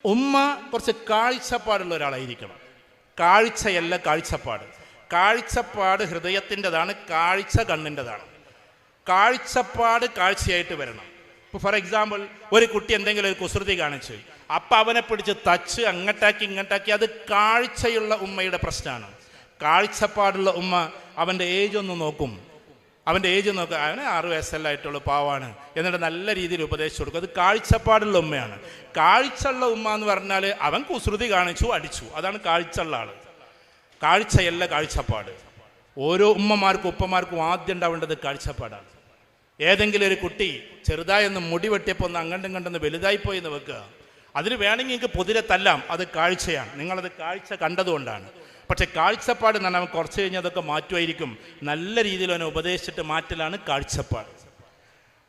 ഉമ്മ കുറച്ച് കാഴ്ചപ്പാടുള്ള ഒരാളായിരിക്കണം. കാഴ്ചയല്ല കാഴ്ചപ്പാട്. കാഴ്ചപ്പാട് ഹൃദയത്തിൻ്റെതാണ്, കാഴ്ച കണ്ണിൻ്റെതാണ്. കാഴ്ചപ്പാട് കാഴ്ചയായിട്ട് വരണം. ഇപ്പോൾ ഫോർ എക്സാമ്പിൾ, ഒരു കുട്ടി എന്തെങ്കിലും ഒരു കുസൃതി കാണിച്ച് അപ്പം അവനെ പിടിച്ച് തച്ച് അങ്ങോട്ടാക്കി ഇങ്ങോട്ടാക്കി, അത് കാഴ്ചയുള്ള ഉമ്മയുടെ പ്രശ്നമാണ്. കാഴ്ചപ്പാടുള്ള ഉമ്മ അവൻ്റെ ഏജ് ഒന്ന് നോക്കും. അവൻ്റെ ഏജ് നോക്കുക, അവന് 6 വയസ്സല്ലായിട്ടുള്ള പാവാണ്, എന്നിട്ട് നല്ല രീതിയിൽ ഉപദേശിച്ചു കൊടുക്കും. അത് കാഴ്ചപ്പാടുള്ള ഉമ്മയാണ്. കാഴ്ചയുള്ള ഉമ്മ എന്ന് പറഞ്ഞാൽ അവൻ കുസൃതി കാണിച്ചു, അടിച്ചു, അതാണ് കാഴ്ചയുള്ള ആൾ. കാഴ്ചയല്ല കാഴ്ചപ്പാട്. ഓരോ ഉമ്മമാർക്കും ഉപ്പമാർക്കും ആദ്യം ഉണ്ടാവേണ്ടത് കാഴ്ചപ്പാടാണ്. ഏതെങ്കിലും ഒരു കുട്ടി ചെറുതായൊന്ന് മുടി വെട്ടിയപ്പോൾ ഒന്ന് അങ്ങോട്ടും ഇങ്ങോട്ടൊന്ന് വലുതായിപ്പോയി എന്ന് വെക്കുക, അതിന് വേണമെങ്കിൽ എനിക്ക് പൊതിരെ തല്ലാം, അത് കാഴ്ചയാണ്. നിങ്ങളത് കാഴ്ച കണ്ടതുകൊണ്ടാണ്. പക്ഷെ കാഴ്ചപ്പാട് എന്ന് പറഞ്ഞാൽ കുറച്ച് കഴിഞ്ഞാൽ അതൊക്കെ മാറ്റുമായിരിക്കും. നല്ല രീതിയിൽ അവനെ ഉപദേശിച്ചിട്ട് മാറ്റലാണ് കാഴ്ചപ്പാട്.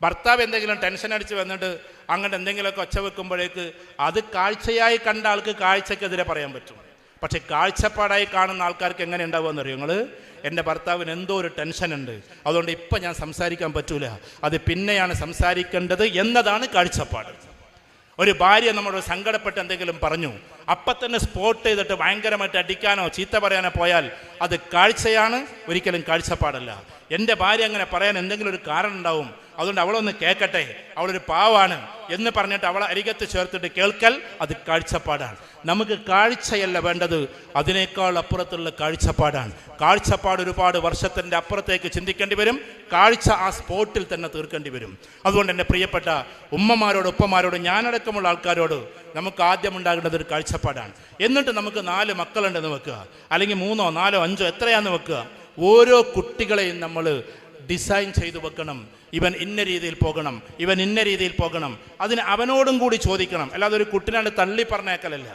ഭർത്താവ് എന്തെങ്കിലും ടെൻഷൻ അടിച്ച് വന്നിട്ട് അങ്ങോട്ട് എന്തെങ്കിലുമൊക്കെ ഒച്ച വെക്കുമ്പോഴേക്ക് അത് കാഴ്ചയായി കണ്ട ആൾക്ക് കാഴ്ചക്കെതിരെ പറയാൻ പറ്റും. പക്ഷെ കാഴ്ചപ്പാടായി കാണുന്ന ആൾക്കാർക്ക് എങ്ങനെ ഉണ്ടാവുമെന്ന് അറിയോ നിങ്ങൾ? എൻ്റെ ഭർത്താവിന് എന്തോ ഒരു ടെൻഷൻ ഉണ്ട്, അതുകൊണ്ട് ഇപ്പം ഞാൻ സംസാരിക്കാൻ പറ്റൂല, അത് പിന്നെയാണ് സംസാരിക്കേണ്ടത് എന്നതാണ് കാഴ്ചപ്പാട്. ഒരു ഭാര്യ നമ്മളോട് സങ്കടപ്പെട്ട് എന്തെങ്കിലും പറഞ്ഞു, അപ്പം തന്നെ സ്പോട്ട് ചെയ്തിട്ട് ഭയങ്കരമായിട്ട് അടിക്കാനോ ചീത്ത പറയാനോ പോയാൽ അത് കാഴ്ചയാണ്, ഒരിക്കലും കാഴ്ചപ്പാടല്ല. എൻ്റെ ഭാര്യ അങ്ങനെ പറയാൻ എന്തെങ്കിലും ഒരു കാരണം ഉണ്ടാവും, അതുകൊണ്ട് അവളൊന്ന് കേൾക്കട്ടെ, അവളൊരു പാവാണ് എന്ന് പറഞ്ഞിട്ട് അവളെ അരികത്ത് ചേർത്തിട്ട് കേൾക്കൽ, അത് കാഴ്ചപ്പാടാണ്. നമുക്ക് കാഴ്ചയല്ല വേണ്ടത്, അതിനേക്കാൾ അപ്പുറത്തുള്ള കാഴ്ചപ്പാടാണ്. കാഴ്ചപ്പാട് ഒരുപാട് വർഷത്തിൻ്റെ അപ്പുറത്തേക്ക് ചിന്തിക്കേണ്ടി വരും. കാഴ്ച ആ സ്പോട്ടിൽ തന്നെ തീർക്കേണ്ടി വരും. അതുകൊണ്ട് എൻ്റെ പ്രിയപ്പെട്ട ഉമ്മമാരോട് ഉപ്പമാരോട് ഞാനടക്കമുള്ള ആൾക്കാരോട് നമുക്ക് ആദ്യം ഉണ്ടാകേണ്ടത് ഒരു കാഴ്ചപ്പാടാണ്. എന്നിട്ട് നമുക്ക് 4 മക്കളുണ്ടെന്ന് വെക്കുക, അല്ലെങ്കിൽ 3, 4, 5 എത്രയാണെന്ന് വെക്കുക. ഓരോ കുട്ടികളെയും നമ്മൾ ഡിസൈൻ ചെയ്തു വെക്കണം. ഇവൻ ഇന്ന രീതിയിൽ പോകണം, ഇവൻ ഇന്ന രീതിയിൽ പോകണം. അതിന് അവനോടും കൂടി ചോദിക്കണം. അല്ലാതെ ഒരു കുട്ടിനാണ്ട് തള്ളി പറഞ്ഞേക്കലല്ല,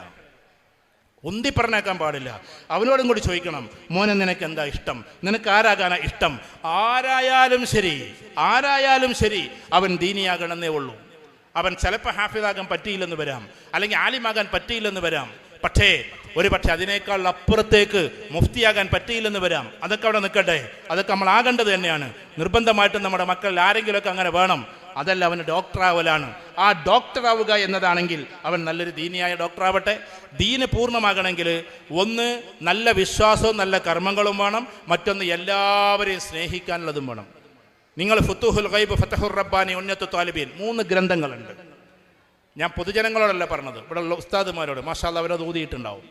ഉന്തി പറഞ്ഞേക്കാൻ പാടില്ല. അവനോടും കൂടി ചോദിക്കണം, മോനെ നിനക്ക് എന്താ ഇഷ്ടം, നിനക്ക് ആരാകാനാ ഇഷ്ടം. ആരായാലും ശരി അവൻ ദീനിയാകണമെന്നേ ഉള്ളൂ. അവൻ ചിലപ്പോൾ ഹാഫിദാകാൻ പറ്റിയില്ലെന്ന് വരാം, അല്ലെങ്കിൽ ആലിമാകാൻ പറ്റിയില്ലെന്ന് വരാം. പക്ഷേ അതിനേക്കാൾ അപ്പുറത്തേക്ക് മുഫ്തിയാകാൻ പറ്റിയില്ലെന്ന് വരാം. അതൊക്കെ അവിടെ നിൽക്കട്ടെ, അതൊക്കെ നമ്മൾ ആകേണ്ടത് തന്നെയാണ്. നിർബന്ധമായിട്ടും നമ്മുടെ മക്കളിൽ ആരെങ്കിലുമൊക്കെ അങ്ങനെ വേണം. അതല്ല അവന് ഡോക്ടറാവലാണ്. ആ ഡോക്ടറാവുക എന്നതാണെങ്കിൽ അവൻ നല്ലൊരു ദീനിയായ ഡോക്ടറാവട്ടെ. ദീന് പൂർണ്ണമാകണമെങ്കിൽ ഒന്ന് നല്ല വിശ്വാസവും നല്ല കർമ്മങ്ങളും വേണം, മറ്റൊന്ന് എല്ലാവരെയും സ്നേഹിക്കാനുള്ളതും വേണം. നിങ്ങൾ ഫുത്തുഹുൽ ഗൈബ്, ഫതഹുർ റബ്ബാനി, ഉന്നത്തു താലിബീൻ 3 ഗ്രന്ഥങ്ങളുണ്ട്. ഞാൻ പൊതുജനങ്ങളോടല്ല പറഞ്ഞത്, ഇവിടെ ഉള്ള ഉസ്താദുമാരോട്. മാഷാ അല്ലാഹ് അവരത് ഊതിയിട്ടുണ്ടാവും.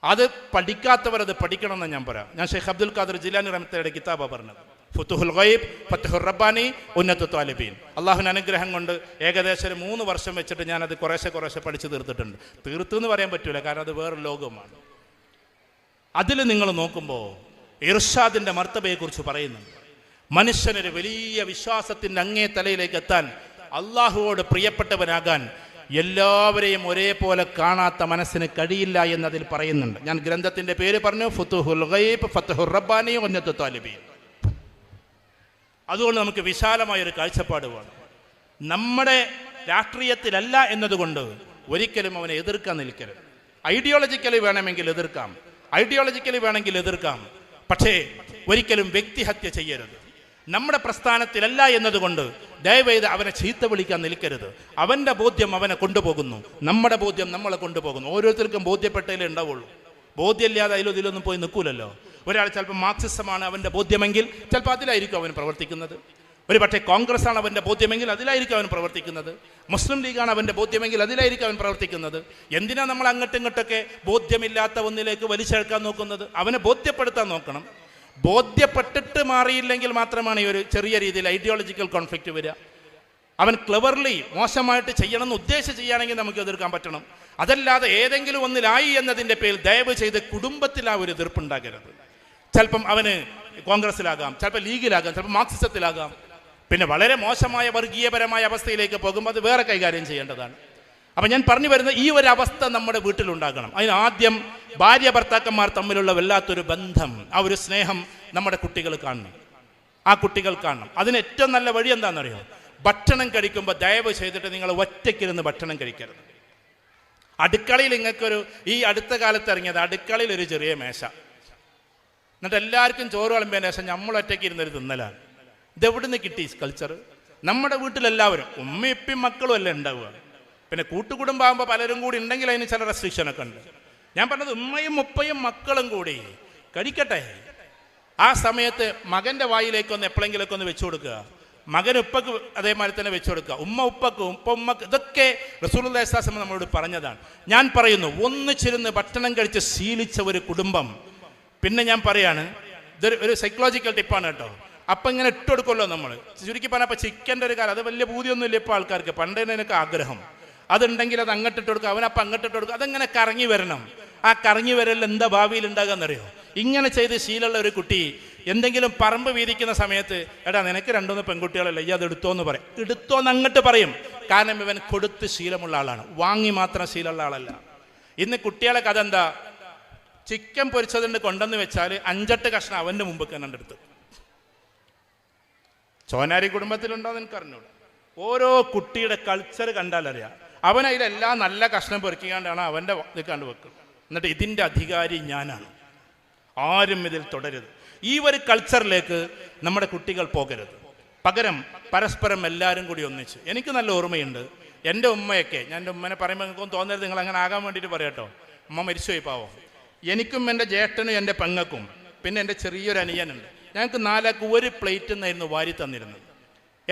അത് പഠിക്കാത്തവരത് പഠിക്കണമെന്ന് ഞാൻ പറയാം. ഞാൻ ഷെയ്ഖ് അബ്ദുൽ ഖാദിർ ജിലാനി റഹ്മത്തുള്ളാഹിയുടെ കിതാബാണ് പറഞ്ഞത്. ഫുത്തുഹുൽ ഗൈബ്, ഫതഹുർ റബ്ബാനി, ഉന്നത്തു താലിബീൻ. അള്ളാഹുവിൻ്റെ അനുഗ്രഹം കൊണ്ട് ഏകദേശം 3 വർഷം വെച്ചിട്ട് ഞാനത് കുറേശ്ശെ പഠിച്ച് തീർത്തിട്ടുണ്ട്. തീർത്തെന്ന് പറയാൻ പറ്റൂല, കാരണം അത് വേറെ ലോകമാണ്. അതിൽ നിങ്ങൾ നോക്കുമ്പോൾ ഇർഷാദിൻ്റെ മർത്തബയെക്കുറിച്ച് പറയുന്നുണ്ട്. മനുഷ്യനൊരു വലിയ വിശ്വാസത്തിൻ്റെ അങ്ങേ തലയിലേക്ക് എത്താൻ, അള്ളാഹുവോട് പ്രിയപ്പെട്ടവനാകാൻ എല്ലാവരെയും ഒരേപോലെ കാണാത്ത മനസ്സിന് കഴിയില്ല എന്നതിൽ പറയുന്നുണ്ട്. ഞാൻ ഗ്രന്ഥത്തിൻ്റെ പേര് പറഞ്ഞു, ഫുതുഹുൽ ഗൈബ്, ഫതഹുർ റബ്ബാനി, ഉന്നത്തു താലിബീൻ. അതുകൊണ്ട് നമുക്ക് വിശാലമായൊരു കാഴ്ചപ്പാട് വേണം. നമ്മുടെ രാഷ്ട്രീയത്തിലല്ല എന്നതുകൊണ്ട് ഒരിക്കലും അവനെ എതിർക്കാൻ നിൽക്കരുത്. ഐഡിയോളജിക്കലി വേണമെങ്കിൽ എതിർക്കാം, പക്ഷേ ഒരിക്കലും വ്യക്തിഹത്യ ചെയ്യരുത്. നമ്മുടെ പ്രസ്ഥാനത്തിലല്ല എന്നതുകൊണ്ട് ദയവേത് അവനെ ചീത്ത വിളിക്കാൻ നിൽക്കരുത്. അവൻ്റെ ബോധ്യം അവനെ കൊണ്ടുപോകുന്നു, നമ്മുടെ ബോധ്യം നമ്മളെ കൊണ്ടുപോകുന്നു. ഓരോരുത്തർക്കും ബോധ്യപ്പെട്ടതിലേ ഉണ്ടാവുള്ളൂ. ബോധ്യമില്ലാതെ ഇതിലൊന്നും പോയി നിൽക്കൂലല്ലോ. ഒരാൾ ചിലപ്പോൾ മാർക്സിസമാണ് അവൻ്റെ ബോധ്യമെങ്കിൽ ചിലപ്പോൾ അതിലായിരിക്കും അവൻ പ്രവർത്തിക്കുന്നത്. ഒരു പക്ഷേ കോൺഗ്രസ് ആണ് അവൻ്റെ ബോധ്യമെങ്കിൽ അതിലായിരിക്കും അവൻ പ്രവർത്തിക്കുന്നത്. മുസ്ലിം ലീഗാണ് അവൻ്റെ ബോധ്യമെങ്കിൽ അതിലായിരിക്കും അവൻ പ്രവർത്തിക്കുന്നത്. എന്തിനാ നമ്മൾ അങ്ങോട്ടും ഇങ്ങോട്ടൊക്കെ ബോധ്യമില്ലാത്ത ഒന്നിലേക്ക് വലിച്ചെടുക്കാൻ നോക്കുന്നത്? അവനെ ബോധ്യപ്പെടുത്താൻ നോക്കണം. ബോധ്യപ്പെട്ടിട്ട് മാറിയില്ലെങ്കിൽ മാത്രമാണ് ഈ ഒരു ചെറിയ രീതിയിൽ ഐഡിയോളജിക്കൽ കോൺഫ്ലിക്റ്റ് വരിക. അവൻ ക്ലെവർലി മോശമായിട്ട് ചെയ്യണമെന്ന് ഉദ്ദേശിച്ച് ചെയ്യുകയാണെങ്കിൽ നമുക്ക് എതിർക്കാൻ പറ്റണം. അതല്ലാതെ ഏതെങ്കിലും ഒന്നിലായി എന്നതിൻ്റെ പേരിൽ ദയവ് ചെയ്ത് കുടുംബത്തിൽ ആ ഒരു എതിർപ്പുണ്ടാകരുത്. ചിലപ്പം അവന് കോൺഗ്രസ്സിലാകാം, ചിലപ്പോൾ ലീഗിലാകാം, ചിലപ്പോൾ മാർക്സിസത്തിലാകാം. പിന്നെ വളരെ മോശമായ വർഗീയപരമായ അവസ്ഥയിലേക്ക് പോകുമ്പോൾ അത് വേറെ കൈകാര്യം ചെയ്യേണ്ടതാണ്. അപ്പം ഞാൻ പറഞ്ഞു വരുന്ന ഈ ഒരു അവസ്ഥ നമ്മുടെ വീട്ടിലുണ്ടാകണം. അതിന് ആദ്യം ഭാര്യ ഭർത്താക്കന്മാർ തമ്മിലുള്ള വല്ലാത്തൊരു ബന്ധം, ആ ഒരു സ്നേഹം നമ്മുടെ കുട്ടികൾ കാണണം. അതിന് ഏറ്റവും നല്ല വഴി എന്താണെന്നറിയോ? ഭക്ഷണം കഴിക്കുമ്പോൾ ദയവ് ചെയ്തിട്ട് നിങ്ങൾ ഒറ്റയ്ക്കിരുന്ന് ഭക്ഷണം കഴിക്കരുത്. അടുക്കളയിൽ ഈ അടുത്ത കാലത്ത് ഇറങ്ങിയത് അടുക്കളയിൽ ഒരു ചെറിയ മേശ, എന്നിട്ട് എല്ലാവർക്കും ചോറ് വിളമ്പിയതിന് ശേഷം നമ്മൾ ഒറ്റയ്ക്ക് ഇരുന്നൊരു തിന്നലാണ്. ഇതെവിടുന്ന് കിട്ടി കൾച്ചർ? നമ്മുടെ വീട്ടിലെല്ലാവരും ഉമ്മയും ഇപ്പയും മക്കളും അല്ലേ ഉണ്ടാവുക. പിന്നെ കൂട്ടുകുടുംബമാകുമ്പോൾ പലരും കൂടി ഉണ്ടെങ്കിൽ അതിന് ചില റെസ്ട്രിക്ഷനൊക്കെ ഉണ്ട്. ഞാൻ പറഞ്ഞത് ഉമ്മയും ഉപ്പയും മക്കളും കൂടി കഴിക്കട്ടെ. ആ സമയത്ത് മകൻ്റെ വായിലേക്കൊന്ന് എപ്പോഴെങ്കിലൊക്കെ ഒന്ന് വെച്ചു കൊടുക്കുക, മകൻ ഉപ്പക്ക് അതേമാതിരി തന്നെ വെച്ചു കൊടുക്കുക, ഉമ്മ ഉപ്പക്ക് ഉപ്പ ഉമ്മക്ക്. ഇതൊക്കെ റസൂലുള്ളാഹി സ്വല്ലല്ലാഹു അലൈഹി വസല്ലം നമ്മളോട് പറഞ്ഞതാണ്. ഞാൻ പറയുന്നു, ഒന്നിച്ചിരുന്ന് ഭക്ഷണം കഴിച്ച് ശീലിച്ച ഒരു കുടുംബം, പിന്നെ ഞാൻ പറയാണ്, ഇതൊരു ഒരു സൈക്കോളജിക്കൽ ടിപ്പാണ് കേട്ടോ. അപ്പം ഇങ്ങനെ ഇട്ട് കൊടുക്കുമല്ലോ നമ്മൾ. ചുരുക്കി പറഞ്ഞാൽ അപ്പോൾ ചിക്കൻ്റെ ഒരു കാലം, അത് വലിയ പൂതിയൊന്നുമില്ല ഇപ്പോൾ ആൾക്കാർക്ക്. പണ്ടേനൊക്കെ ആഗ്രഹം അതുണ്ടെങ്കിൽ അത് അങ്ങോട്ട് ഇട്ട് കൊടുക്കുക, അവനപ്പം അങ്ങോട്ട് ഇട്ട് കൊടുക്കുക, അതങ്ങനെ കറങ്ങി വരണം. ആ കറങ്ങി വരൽ എന്താ ഭാവിയിൽ ഉണ്ടാകാമെന്നറിയോ? ഇങ്ങനെ ചെയ്ത് ശീലമുള്ള ഒരു കുട്ടി എന്തെങ്കിലും പറമ്പ് വീതിക്കുന്ന സമയത്ത്, എടാ നിനക്ക് 2-3 പെൺകുട്ടികളല്ലേ, ഈ അത് എടുത്തോന്ന് പറയും. എടുത്തോന്ന് അങ്ങോട്ട് പറയും. കാരണം ഇവൻ കൊടുത്ത് ശീലമുള്ള ആളാണ്, വാങ്ങി മാത്രം ശീലമുള്ള ആളല്ല. ഇന്ന് കുട്ടികളെ കഥ എന്താ? ചിക്കൻ പൊരിച്ചതുകൊണ്ട് കൊണ്ടെന്ന് വെച്ചാൽ 5-8 കഷ്ണം അവൻ്റെ മുമ്പ് കണ്ടെടുത്ത്. ചോനാരി കുടുംബത്തിലുണ്ടോയെന്ന് എനിക്കറിഞ്ഞൂടെ. ഓരോ കുട്ടിയുടെ കൾച്ചർ കണ്ടാലറിയാം. അവനതിലെല്ലാം നല്ല കഷ്ണം പൊരിക്കാണ്ടാണ് അവൻ്റെ ഇത് കണ്ടു വെക്കുക. എന്നിട്ട് ഇതിൻ്റെ അധികാരി ഞാനാണ്, ആരും ഇതിൽ തുടരുത്. ഈ ഒരു കൾച്ചറിലേക്ക് നമ്മുടെ കുട്ടികൾ പോകരുത്. പകരം പരസ്പരം എല്ലാവരും കൂടി ഒന്നിച്ച്. എനിക്ക് നല്ല ഓർമ്മയുണ്ട്, എൻ്റെ ഉമ്മയൊക്കെ, ഞാൻ എൻ്റെ ഉമ്മനെ പറയുമ്പോൾ നിങ്ങൾക്കൊന്നും തോന്നരുത് നിങ്ങൾ അങ്ങനെ ആകാൻ വേണ്ടിയിട്ട് പറയാട്ടോ. ഉമ്മ മരിച്ചുപോയി പാവം. എനിക്കും എൻ്റെ ജ്യേഷ്ഠനും എൻ്റെ പെങ്ങൾക്കും പിന്നെ എൻ്റെ ചെറിയൊരു അനിയനുണ്ട്, ഞങ്ങൾക്ക് 4 ആൾക്ക് ഒരു പ്ലേറ്റ് നിന്നായിരുന്നു വാരി തന്നിരുന്നത്.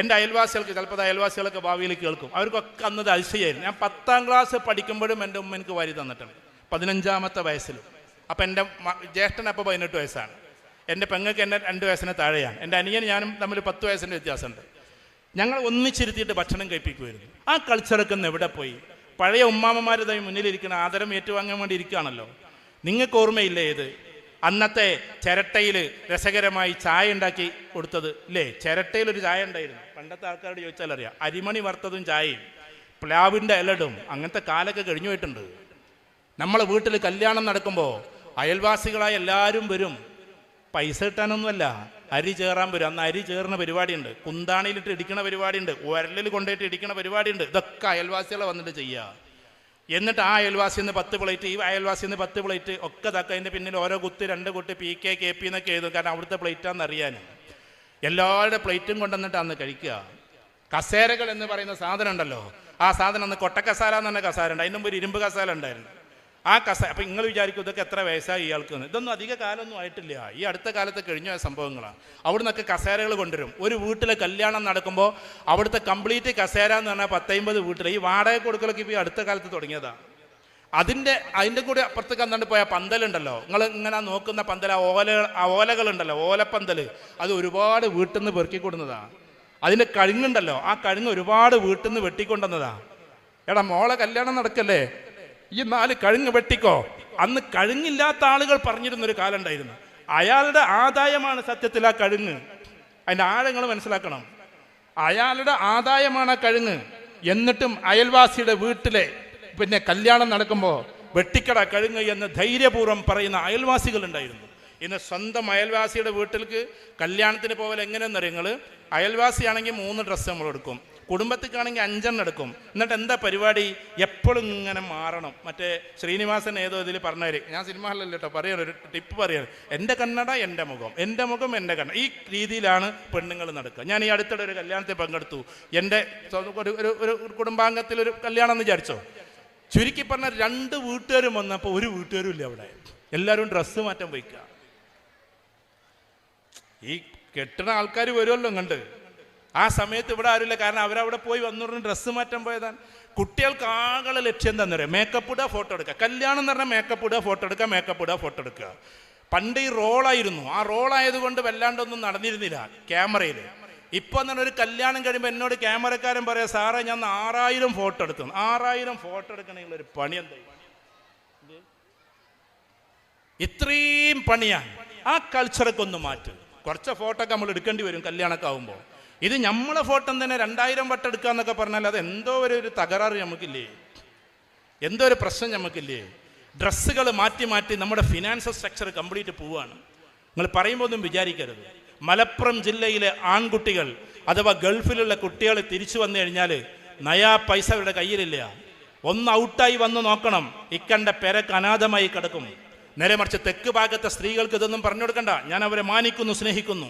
എൻ്റെ അയൽവാസികൾക്ക്, ചിലപ്പോൾ അയൽവാസികളൊക്കെ ഭാവിയിൽ കേൾക്കും, അവർക്കൊക്കെ അന്നത് അതിശയായിരുന്നു. ഞാൻ 10ാം ക്ലാസ് പഠിക്കുമ്പോഴും എൻ്റെ ഉമ്മ എനിക്ക് വാരി തന്നിട്ടുണ്ട്, 15ാമത്തെ വയസ്സിൽ. അപ്പം എൻ്റെ ജ്യേഷ്ഠന് അപ്പോൾ 18 വയസ്സാണ്, എൻ്റെ പെങ്ങൾക്ക് എന്നെ 2 വയസ്സിന് താഴെയാണ്. എൻ്റെ അനിയൻ ഞാനും തമ്മിൽ 10 വയസ്സിൻ്റെ വ്യത്യാസമുണ്ട്. ഞങ്ങൾ ഒന്നിച്ചിരുത്തിയിട്ട് ഭക്ഷണം കഴിപ്പിക്കുമായിരുന്നു. ആ കൾച്ചറൊക്കെ ഒന്ന് എവിടെ പോയി? പഴയ ഉമ്മാമ്മമാരുതായി മുന്നിലിരിക്കുന്ന ആദരം ഏറ്റുവാങ്ങാൻ വേണ്ടി ഇരിക്കുകയാണല്ലോ. നിങ്ങൾക്ക് ഓർമ്മയില്ലേ ഇത്? അന്നത്തെ ചിരട്ടയിൽ രസകരമായി ചായ ഉണ്ടാക്കി കൊടുത്തത് ഇല്ലേ? ചിരട്ടയിലൊരു ചായ ഉണ്ടായിരുന്നു. പണ്ടത്തെ ആൾക്കാരോട് ചോദിച്ചാൽ അറിയാം. അരിമണി വറുത്തതും ചായയും പ്ലാവിൻ്റെ ഇലടും അങ്ങനത്തെ കാലൊക്കെ കഴിഞ്ഞു പോയിട്ടുണ്ട്. നമ്മളെ വീട്ടിൽ കല്യാണം നടക്കുമ്പോൾ അയൽവാസികളായ എല്ലാവരും വരും. പൈസ കിട്ടാനൊന്നുമല്ല, അരി ചേറാൻ വരും. അന്ന് അരി ചേർന്ന പരിപാടിയുണ്ട്, കുന്താണിയിലിട്ട് ഇടിക്കണ പരിപാടിയുണ്ട്, ഉരലിൽ കൊണ്ടുപോയിട്ട് ഇടിക്കണ പരിപാടിയുണ്ട്. ഇതൊക്കെ അയൽവാസികളെ വന്നിട്ട് ചെയ്യുക. എന്നിട്ട് ആ അയൽവാസിയിൽ നിന്ന് 10 പ്ലേറ്റ്, ഈ അയൽവാസിയിൽ നിന്ന് 10 പ്ലേറ്റ് ഒക്കെ തക്കതിൻ്റെ പിന്നിൽ ഓരോ കുത്തി 2 കുട്ടി PK KP എന്നൊക്കെ എഴുതും. കാരണം അവിടുത്തെ പ്ലേറ്റാന്ന് അറിയാൻ. എല്ലാവരുടെ പ്ലേറ്റും കൊണ്ടുവന്നിട്ട് അന്ന് കഴിക്കുക. കസേരകൾ എന്ന് പറയുന്ന സാധനം ഉണ്ടല്ലോ, ആ സാധനം അന്ന് കൊട്ടക്കസാല എന്ന് പറഞ്ഞ കസാര ഉണ്ട്, അതിന് മുമ്പ് ഒരു ഇരുമ്പ് കസാല ഉണ്ടായിരുന്നു. ആ അപ്പം നിങ്ങൾ വിചാരിക്കും ഇതൊക്കെ എത്ര വയസ്സായി ഇയാൾക്ക്? ഇതൊന്നും അധിക കാലമൊന്നും ആയിട്ടില്ല, ഈ അടുത്ത കാലത്ത് കഴിഞ്ഞ സംഭവങ്ങളാണ്. അവിടെ നിന്നൊക്കെ കസേരകൾ കൊണ്ടുവരും. ഒരു വീട്ടിലെ കല്യാണം നടക്കുമ്പോൾ അവിടുത്തെ കംപ്ലീറ്റ് കസേര എന്ന് പറഞ്ഞാൽ 10-50 വീട്ടിൽ ഈ വാടക കൊടുക്കലൊക്കെ ഇപ്പോൾ ഈ അടുത്ത കാലത്ത് തുടങ്ങിയതാണ്. അതിൻ്റെ കൂടെ അപ്പുറത്തേക്ക് അന്നാണ്ട് പോയാൽ പന്തലുണ്ടല്ലോ, നിങ്ങൾ ഇങ്ങനെ നോക്കുന്ന പന്തൽ, ആ ഓലകളുണ്ടല്ലോ, ഓലപ്പന്തൽ, അത് ഒരുപാട് വീട്ടിൽ നിന്ന് പെറുക്കിക്കൊടുന്നതാണ്. അതിൻ്റെ കഴുങ്ങുണ്ടല്ലോ, ആ കഴുങ്ങ് ഒരുപാട് വീട്ടിൽ നിന്ന് വെട്ടിക്കൊണ്ടുവന്നതാണ്. എടാ മോളെ കല്യാണം നടക്കല്ലേ, ഈ 4 കഴുങ്ങ് വെട്ടിക്കോ. അന്ന് കഴുങ്ങില്ലാത്ത ആളുകൾ പറഞ്ഞിരുന്നൊരു കാലം ഉണ്ടായിരുന്നു. അയാളുടെ ആദായമാണ് സത്യത്തിൽ ആ കഴുങ്ങ്. അതിൻ്റെ ആഴങ്ങൾ മനസ്സിലാക്കണം. അയാളുടെ ആദായമാണ് ആ കഴുങ്ങ്. എന്നിട്ടും അയൽവാസിയുടെ വീട്ടിലെ പിന്നെ കല്യാണം നടക്കുമ്പോൾ വെട്ടിക്കട കഴുങ്ങ് എന്ന് ധൈര്യപൂർവ്വം പറയുന്ന അയൽവാസികളുണ്ടായിരുന്നു. ഇന്ന് സ്വന്തം അയൽവാസിയുടെ വീട്ടിലേക്ക് കല്യാണത്തിന് പോകൽ എങ്ങനെയെന്നറിയ നിങ്ങൾ? അയൽവാസിയാണെങ്കിൽ 3 ഡ്രസ്സ് നമ്മൾ എടുക്കും, കുടുംബത്തിക്കാണെങ്കിൽ 5 എടുക്കും. എന്നിട്ട് എന്താ പരിപാടി? എപ്പോഴും ഇങ്ങനെ മാറണം. മറ്റേ ശ്രീനിവാസൻ ഏതോ ഇതിൽ പറഞ്ഞവർ, ഞാൻ സിനിമ ഹാളിലല്ല കേട്ടോ, പറയണം, ഒരു ടിപ്പ് പറയാണ്, എൻ്റെ കണ്ണട എൻ്റെ മുഖം, എൻ്റെ മുഖം എൻ്റെ കണ്ണട. ഈ രീതിയിലാണ് പെണ്ണുങ്ങൾ നടക്കുക. ഞാൻ ഈ അടുത്തിടെ ഒരു കല്യാണത്തിൽ പങ്കെടുത്തു. എൻ്റെ ഒരു കുടുംബാംഗത്തിലൊരു കല്യാണം എന്ന് വിചാരിച്ചോ. ചുരുക്കി പറഞ്ഞാൽ 2 വീട്ടുകാരും വന്നപ്പോൾ ഒരു വീട്ടുകാരും ഇല്ല അവിടെ. എല്ലാവരും ഡ്രസ്സ് മാറ്റാൻ പോയിക്കുക. ഈ കെട്ടുന്ന ആൾക്കാർ വരുമല്ലോ കണ്ട്. ആ സമയത്ത് ഇവിടെ ആരുമില്ല, കാരണം അവരവിടെ പോയി വന്നു ഡ്രസ്സ് മാറ്റാൻ പോയതാണ്. കുട്ടികൾക്ക് ആകെ ലക്ഷ്യം എന്താണെന്ന് പറയാം, മേക്കപ്പ് ഇടുക, ഫോട്ടോ എടുക്കുക. കല്യാണം എന്ന് പറഞ്ഞാൽ മേക്കപ്പ് ഇടുക, ഫോട്ടോ എടുക്കുക, മേക്കപ്പ് ഇടുക, ഫോട്ടോ എടുക്കുക. പണ്ട് ഈ റോളായിരുന്നു. ആ റോളായതുകൊണ്ട് വല്ലാണ്ടൊന്നും നടന്നിരുന്നില്ല ക്യാമറയിൽ. ഇപ്പം തന്നെ ഒരു കല്യാണം കഴിയുമ്പോൾ എന്നോട് ക്യാമറക്കാരൻ പറയാം, സാറേ ഞാൻ 6000 ഫോട്ടോ എടുത്തു. 6000 ഫോട്ടോ എടുക്കണമെങ്കിൽ ഒരു പണി എന്താ? ഇത്രയും പണിയാണ്. ആ കൾച്ചറൊക്കെ ഒന്ന് മാറ്റും. കുറച്ച് ഫോട്ടോ ഒക്കെ നമ്മൾ എടുക്കേണ്ടി വരും കല്യാണമൊക്കെ ആകുമ്പോൾ. ഇത് നമ്മളെ ഫോട്ടോ തന്നെ 2000 വട്ടം എടുക്കുക എന്നൊക്കെ പറഞ്ഞാൽ അത് എന്തോ ഒരു തകരാറ് നമുക്കില്ലേ, എന്തോ ഒരു പ്രശ്നം നമുക്കില്ലേ? ഡ്രസ്സുകൾ മാറ്റി മാറ്റി നമ്മുടെ ഫിനാൻഷ്യൽ സ്ട്രക്ചർ കംപ്ലീറ്റ് പോവുകയാണ്. നിങ്ങൾ പറയുമ്പോൾ ഒന്നും വിചാരിക്കരുത്. മലപ്പുറം ജില്ലയിലെ ആൺകുട്ടികൾ അഥവാ ഗൾഫിലുള്ള കുട്ടികൾ തിരിച്ചു വന്നു കഴിഞ്ഞാൽ നയാ പൈസ അവരുടെ കയ്യിലില്ല. ഒന്ന് ഔട്ടായി വന്ന് നോക്കണം, ഇക്കണ്ട പെരക്ക് അനാഥമായി കിടക്കും. നേരെ മറിച്ച് തെക്ക് ഭാഗത്തെ സ്ത്രീകൾക്ക് ഇതൊന്നും പറഞ്ഞു കൊടുക്കണ്ട. ഞാൻ അവരെ മാനിക്കുന്നു, സ്നേഹിക്കുന്നു.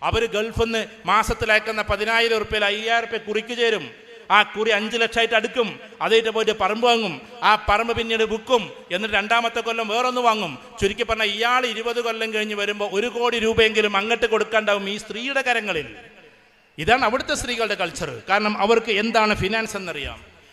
അവർ ഗൾഫിൽ നിന്ന് മാസത്തിലയക്കുന്ന 10,000 ഉറുപ്പ്യയിൽ 5,000 ഉറുപ്പ്യ കുറിക്ക് ചേരും. ആ കുറി 5 ലക്ഷമായിട്ട് അടുക്കും. അതായിട്ട് പോയിട്ട് പറമ്പ് വാങ്ങും. ആ പറമ്പ് പിന്നീട് വിൽക്കും. എന്നിട്ട് രണ്ടാമത്തെ കൊല്ലം വേറൊന്ന് വാങ്ങും. ചുരുക്കി പറഞ്ഞാൽ ഇയാൾ 20 കൊല്ലം കഴിഞ്ഞ് വരുമ്പോൾ 1 കോടി രൂപയെങ്കിലും അങ്ങോട്ട് കൊടുക്കാണ്ടാവും ഈ സ്ത്രീയുടെ കരങ്ങളിൽ. ഇതാണ് അവിടുത്തെ സ്ത്രീകളുടെ കൾച്ചർ. കാരണം അവർക്ക് എന്താണ് ഫിനാൻസ് എന്നറിയാം.